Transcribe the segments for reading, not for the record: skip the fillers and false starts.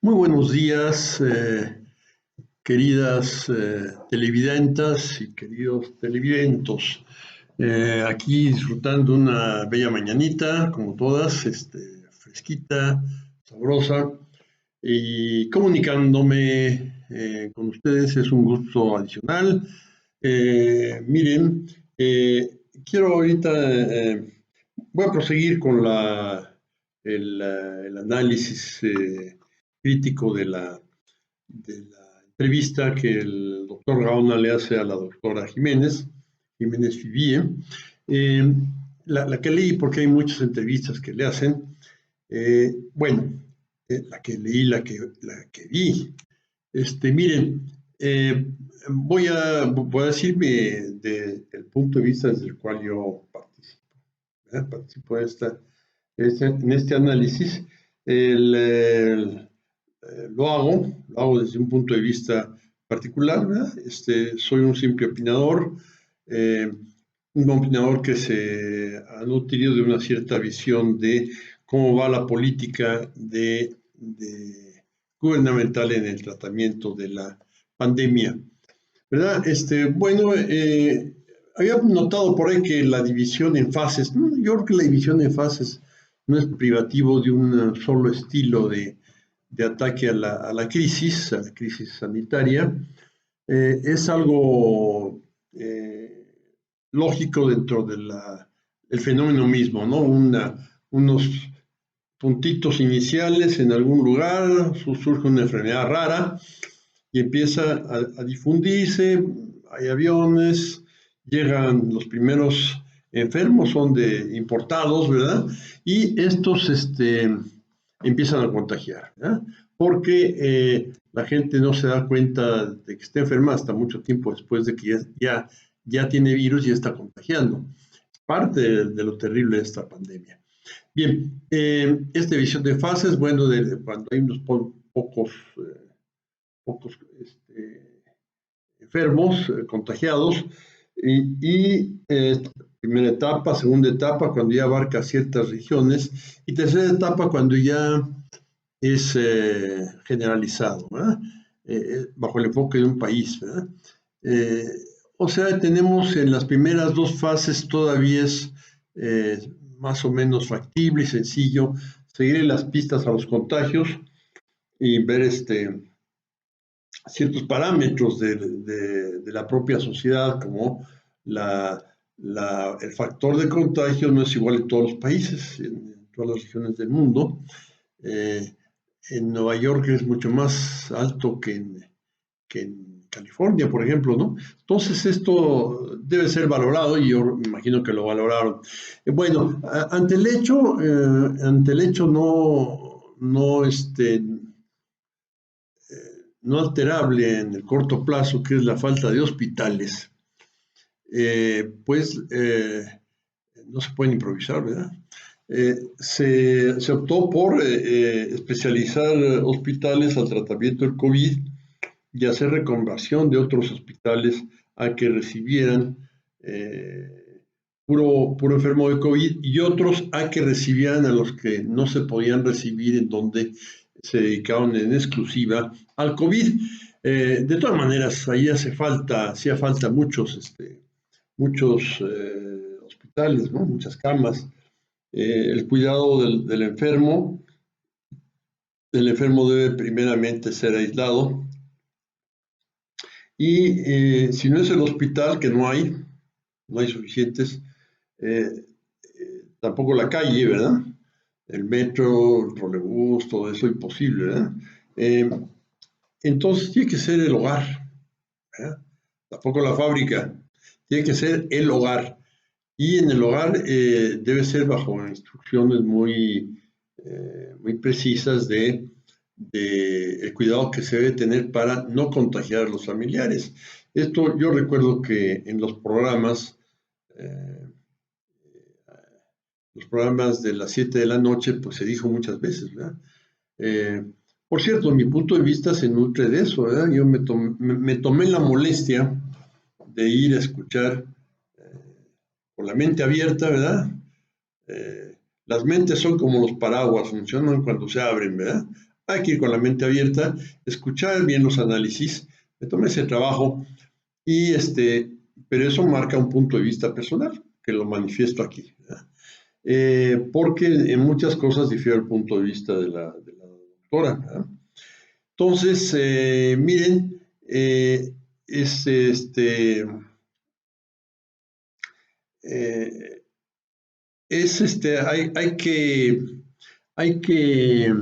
Muy buenos días, queridas televidentas y queridos televidentos. Aquí disfrutando una bella mañanita, como todas, fresquita, sabrosa, y comunicándome con ustedes es un gusto adicional. Miren, quiero ahorita, voy a proseguir con el análisis crítico de la entrevista que el doctor Gaona le hace a la doctora Jiménez Fivie. Eh, la que leí, porque hay muchas entrevistas que le hacen. Bueno, la que leí, la que vi. Miren, eh, voy a decirme del punto de vista desde el cual yo participo. Participo en este análisis. Lo hago desde un punto de vista particular, ¿verdad? Soy un simple opinador, eh, un opinador que se ha nutrido de una cierta visión de cómo va la política gubernamental en el tratamiento de la pandemia, ¿verdad? Bueno, había notado por ahí que la división en fases, ¿no? Yo creo que la división en fases no es privativo de un solo estilo de ataque a la crisis sanitaria. Es algo lógico dentro del fenómeno mismo, ¿no? Unos puntitos iniciales en algún lugar, surge una enfermedad rara y empieza a difundirse, hay aviones, llegan los primeros enfermos, son importados, ¿verdad? Y estos empiezan a contagiar, ¿verdad? Porque la gente no se da cuenta de que está enferma hasta mucho tiempo después de que ya tiene virus y está contagiando. Es parte de lo terrible de esta pandemia. Bien, esta visión de fases, bueno, cuando hay unos pocos enfermos, contagiados, y primera etapa, segunda etapa, cuando ya abarca ciertas regiones, y tercera etapa, cuando ya es generalizado, ¿verdad? Bajo el enfoque de un país, ¿verdad? Eh, o sea, tenemos en las primeras dos fases todavía es más o menos factible y sencillo seguir las pistas a los contagios y ver ciertos parámetros de la propia sociedad, como el factor de contagio no es igual en todos los países, en todas las regiones del mundo. Eh, en Nueva York es mucho más alto que en California, por ejemplo, ¿no? Entonces esto debe ser valorado y yo me imagino que lo valoraron. Bueno, ante el hecho no alterable en el corto plazo, que es la falta de hospitales, pues no se pueden improvisar, ¿verdad? Se optó por especializar hospitales al tratamiento del COVID y hacer reconversión de otros hospitales a que recibieran puro enfermo de COVID y otros a que recibieran a los que no se podían recibir, en donde se dedicaban en exclusiva al COVID. De todas maneras, ahí hacía falta muchos hospitales, ¿no? Muchas camas. El cuidado del enfermo debe primeramente ser aislado. Y si no es el hospital, que no hay suficientes, tampoco la calle, ¿verdad? El metro, el trolebús, todo eso imposible, ¿verdad? Eh, entonces tiene que ser el hogar, ¿verdad? Tampoco la fábrica, tiene que ser el hogar. Y en el hogar debe ser bajo instrucciones muy precisas de el cuidado que se debe tener para no contagiar a los familiares. Esto yo recuerdo que en eh, los programas de las 7 de la noche, pues se dijo muchas veces, ¿verdad? Eh, por cierto, mi punto de vista se nutre de eso, ¿verdad? Yo me tomé la molestia de ir a escuchar con la mente abierta, ¿verdad? Las mentes son como los paraguas, funcionan cuando se abren, ¿verdad? hay que ir con la mente abierta, escuchar bien los análisis, me tomé ese trabajo y pero eso marca un punto de vista personal, que lo manifiesto aquí, ¿verdad? Porque en muchas cosas difiere el punto de vista de la doctora, ¿verdad? Entonces, miren, es eh, hay que,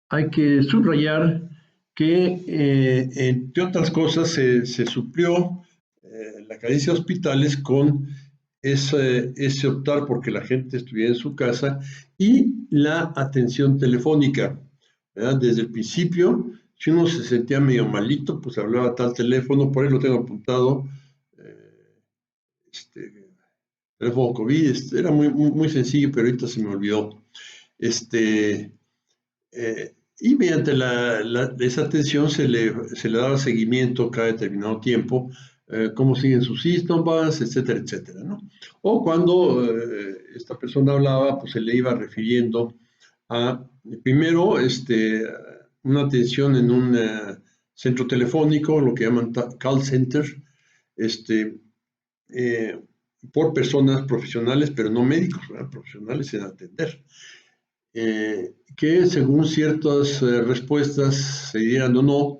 hay que subrayar que, entre otras cosas, se suplió la carencia de hospitales con ese optar porque la gente estuviera en su casa y la atención telefónica, ¿verdad? Desde el principio, si uno se sentía medio malito, pues hablaba tal teléfono, por ahí lo tengo apuntado, eh, este, teléfono COVID, era muy sencillo, pero ahorita se me olvidó. Este, y mediante esa atención se le daba seguimiento cada determinado tiempo, cómo siguen sus síntomas, etcétera, etcétera, ¿no? O cuando esta persona hablaba, pues se le iba refiriendo a, primero, una atención en un centro telefónico, lo que llaman call center, este, eh, por personas profesionales, pero no médicos, ¿verdad? Profesionales en atender, que según ciertas respuestas, se dieran o no,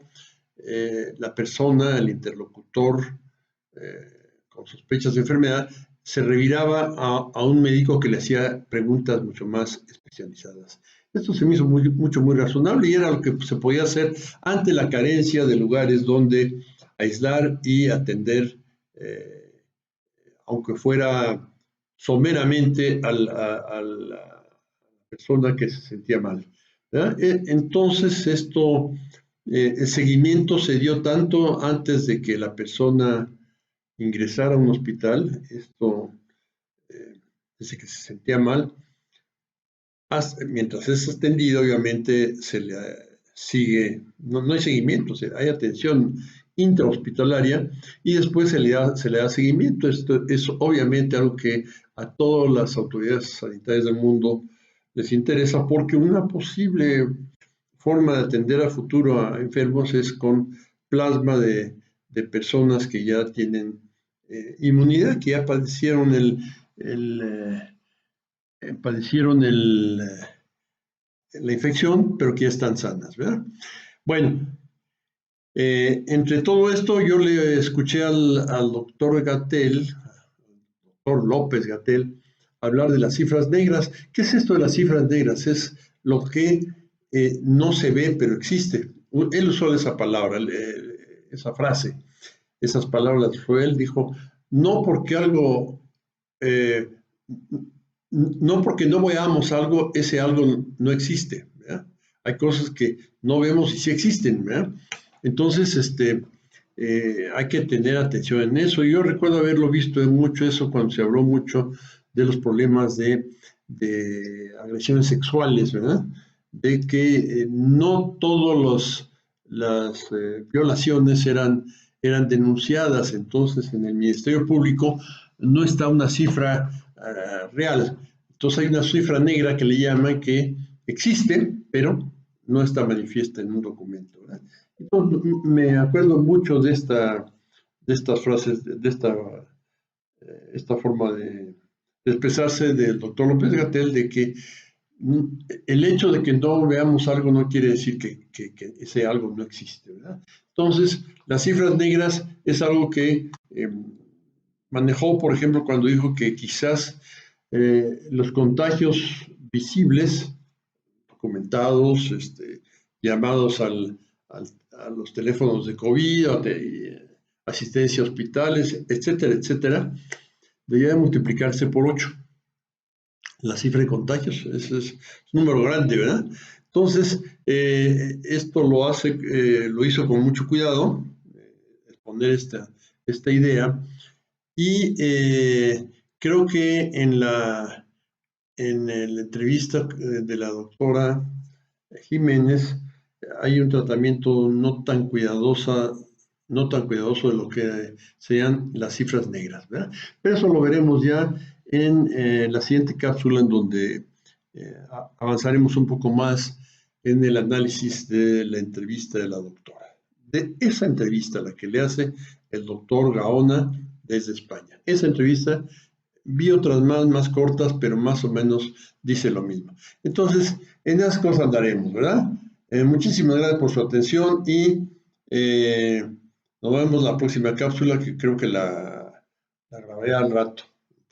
la persona, el interlocutor con sospechas de enfermedad, se reviraba a un médico que le hacía preguntas mucho más especializadas. Esto se me hizo muy razonable y era lo que se podía hacer ante la carencia de lugares donde aislar y atender, aunque fuera someramente a la persona que se sentía mal, ¿verdad? Entonces, el seguimiento se dio tanto antes de que la persona ingresara a un hospital, desde que se sentía mal, mientras es atendido, obviamente se le sigue, no hay seguimiento, hay atención intrahospitalaria y después se le da seguimiento. Esto es obviamente algo que a todas las autoridades sanitarias del mundo les interesa porque una posible forma de atender a futuro a enfermos es con plasma de personas que ya tienen inmunidad, que ya padecieron el, padecieron la infección, pero que ya están sanas, ¿verdad? Bueno, entre todo esto yo le escuché al doctor Gatell, doctor López Gatell, hablar de las cifras negras. ¿Qué es esto de las cifras negras? Es lo que no se ve, pero existe. Él usó esa palabra, esa frase, esas palabras fue él, dijo, no porque algo, eh, no porque no veamos algo, ese algo no existe, ¿verdad? Hay cosas que no vemos y sí existen, ¿verdad? Entonces, hay que tener atención en eso. Yo recuerdo haberlo visto en mucho eso cuando se habló mucho de los problemas de agresiones sexuales, ¿verdad? De que no todas las violaciones eran denunciadas. Entonces, en el Ministerio Público no está una cifra real. Entonces, hay una cifra negra que le llaman que existe, pero no está manifiesta en un documento, ¿verdad? Entonces, me acuerdo mucho de estas frases, esta forma de expresarse del doctor López Gatell, de que el hecho de que no veamos algo no quiere decir que ese algo no existe, ¿verdad? Entonces, las cifras negras es algo que manejó, por ejemplo, cuando dijo que quizás los contagios visibles, documentados, llamados a los teléfonos de COVID, asistencia a hospitales, etcétera, etcétera, debería multiplicarse por 8 la cifra de contagios. Es un número grande, ¿verdad? Entonces, esto lo hizo con mucho cuidado, exponer esta idea, y creo que en la entrevista de la doctora Jiménez hay un tratamiento no tan cuidadoso de lo que sean las cifras negras, ¿verdad? Pero eso lo veremos ya en la siguiente cápsula en donde avanzaremos un poco más en el análisis de la entrevista de la doctora. De esa entrevista, la que le hace el doctor Gaona desde España. Esa entrevista, vi otras más cortas, pero más o menos dice lo mismo. Entonces, en esas cosas andaremos, ¿verdad? Muchísimas gracias por su atención y nos vemos la próxima cápsula, que creo que la grabé al rato,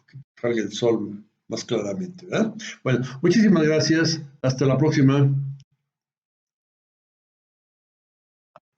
que salga el sol más claramente, ¿verdad? Bueno, muchísimas gracias. Hasta la próxima.